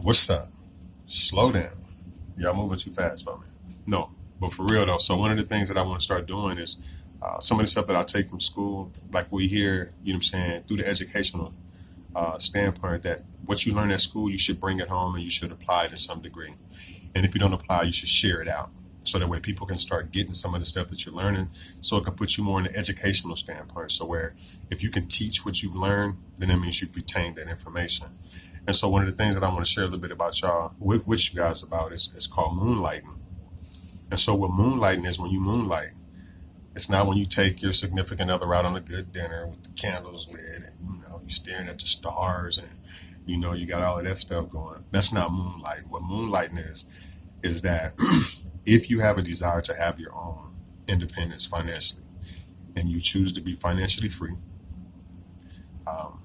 What's up? Slow down. Y'all moving too fast for me. No, but for real though. So one of the things that I want to start doing is some of the stuff that I take from school, like we hear, you know what I'm saying, through the educational standpoint, that what you learn at school, you should bring it home and you should apply it to some degree. And if you don't apply, you should share it out. So that way people can start getting some of the stuff that you're learning so it can put you more in the educational standpoint. So where if you can teach what you've learned, then that means you've retained that information. And so one of the things that I want to share a little bit about y'all, with you guys about is called moonlighting. And so what moonlighting is, when you moonlight, it's not when you take your significant other out on a good dinner with the candles lit and you're staring at the stars and you got all of that stuff going. That's not moonlight. What moonlighting is that if you have a desire to have your own independence financially and you choose to be financially free, um,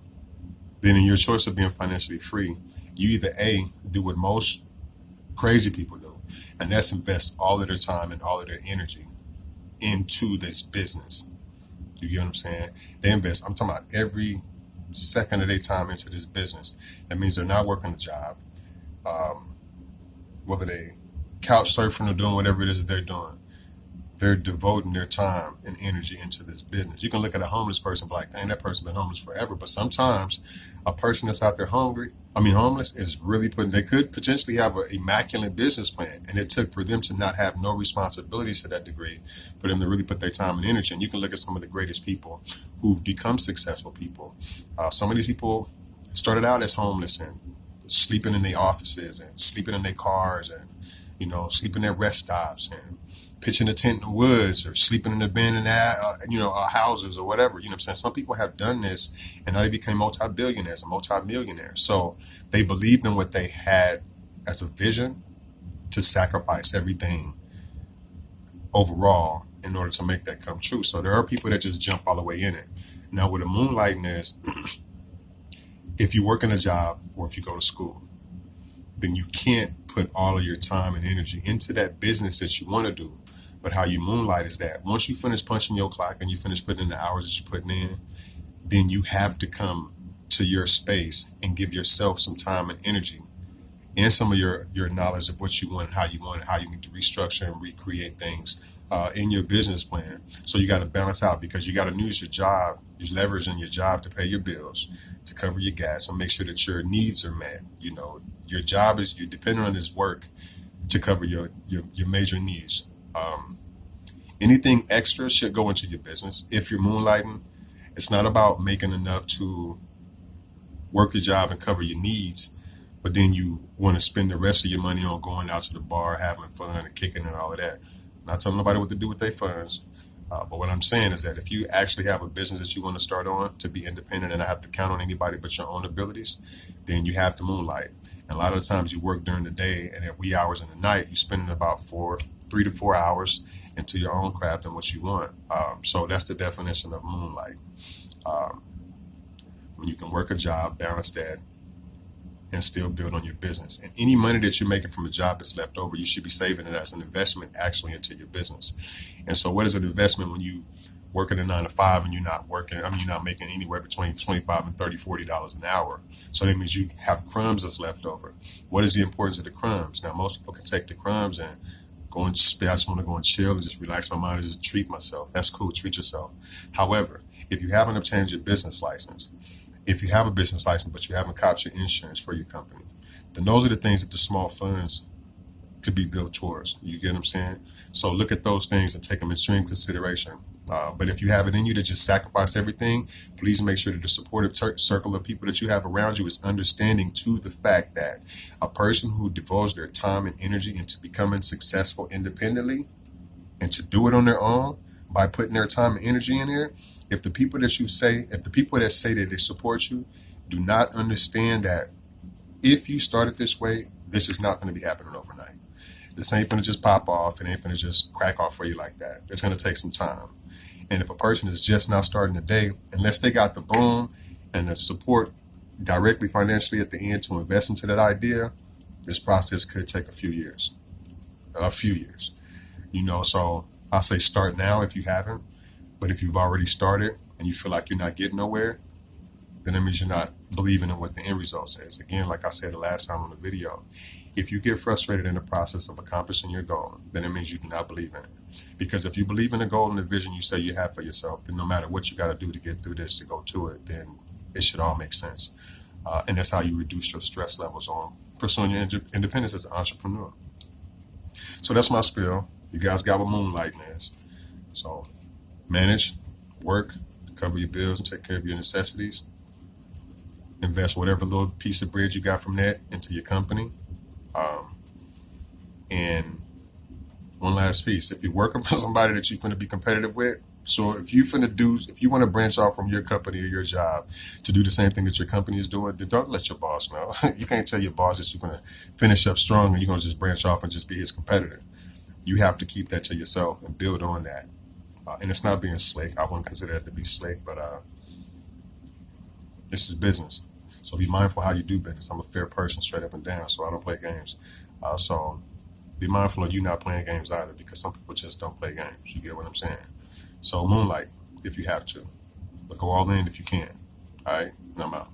then in your choice of being financially free, you either A, do what most crazy people do, and that's invest all of their time and all of their energy into this business. You get what I'm saying? They invest, I'm talking about every second of their time into this business. That means they're not working a job. Um, Whether they couch surfing or doing whatever it is that they're doing, they're devoting their time and energy into this business. You can look at a homeless person and be like, dang, that person's been homeless forever. But sometimes a person that's out there homeless is really they could potentially have an immaculate business plan. And it took for them to not have no responsibilities to that degree for them to really put their time and energy. And you can look at some of the greatest people who've become successful people. Some of these people started out as homeless and sleeping in their offices and sleeping in their cars and, sleeping at rest stops and pitching a tent in the woods or sleeping in abandoned houses or whatever. You know what I'm saying? Some people have done this and now they became multi-billionaires and multi-millionaires. So they believed in what they had as a vision to sacrifice everything overall in order to make that come true. So there are people that just jump all the way in it. Now, what a moonlighting is, if you work in a job or if you go to school, then you can't put all of your time and energy into that business that you want to do. But how you moonlight is that once you finish punching your clock and you finish putting in the hours that you're putting in, then you have to come to your space and give yourself some time and energy and some of your knowledge of what you want, how you need to restructure and recreate things in your business plan. So you got to balance out because you got to use your job, use leverage in your job to pay your bills, to cover your gas, and make sure that your needs are met. Your job is you're dependent on this work to cover your major needs. Anything extra should go into your business. If you're moonlighting, it's not about making enough to work your job and cover your needs, but then you want to spend the rest of your money on going out to the bar, having fun and kicking and all of that. Not telling nobody what to do with their funds. But what I'm saying is that if you actually have a business that you want to start on to be independent and not have to count on anybody but your own abilities, then you have to moonlight. And a lot of the times you work during the day and at wee hours in the night, you're spending about 3 to 4 hours into your own craft and what you want. So that's the definition of moonlight. Um, when you can work a job, balance that, and still build on your business. And any money that you're making from a job that's left over, you should be saving it as an investment actually into your business. And so what is an investment when you working a 9 to 5 and you're not working, you're not making anywhere between 25 and 30, $40 an hour. So that means you have crumbs that's left over. What is the importance of the crumbs? Now, most people can take the crumbs and go and I just want to go and chill and just relax my mind and just treat myself. That's cool. Treat yourself. However, if you haven't obtained your business license, if you have a business license, but you haven't copped your insurance for your company, then those are the things that the small funds could be built towards. You get what I'm saying? So look at those things and take them in extreme consideration. But if you have it in you to just sacrifice everything, please make sure that the supportive circle of people that you have around you is understanding to the fact that a person who devotes their time and energy into becoming successful independently and to do it on their own by putting their time and energy in there, if the people that say that they support you do not understand that if you started this way, this is not going to be happening overnight. This ain't going to just pop off. It ain't going to just crack off for you like that. It's going to take some time. And if a person is just now starting the day, unless they got the boom and the support directly financially at the end to invest into that idea, this process could take a few years. So I say start now if you haven't. But if you've already started and you feel like you're not getting nowhere, then that means you're not believing in what the end result is. Again, like I said the last time on the video, if you get frustrated in the process of accomplishing your goal, then it means you do not believe in it. Because if you believe in the goal and the vision you say you have for yourself, then no matter what you got to do to get through this, to go to it, then it should all make sense. And that's how you reduce your stress levels on pursuing your independence as an entrepreneur. So that's my spiel. You guys got what moonlighting is. So manage, work, cover your bills and take care of your necessities. Invest whatever little piece of bread you got from that into your company. And one last piece, if you're working for somebody that you're going to be competitive with, so if you want to branch off from your company or your job to do the same thing that your company is doing, then don't let your boss know. You can't tell your boss that you're going to finish up strong and you're going to just branch off and just be his competitor. You have to keep that to yourself and build on that. And it's not being slick. I wouldn't consider it to be slick, but this is business. So be mindful how you do business. I'm a fair person straight up and down, so I don't play games. So be mindful of you not playing games either, because some people just don't play games. You get what I'm saying? So moonlight if you have to, but go all in if you can. All right, and I'm out.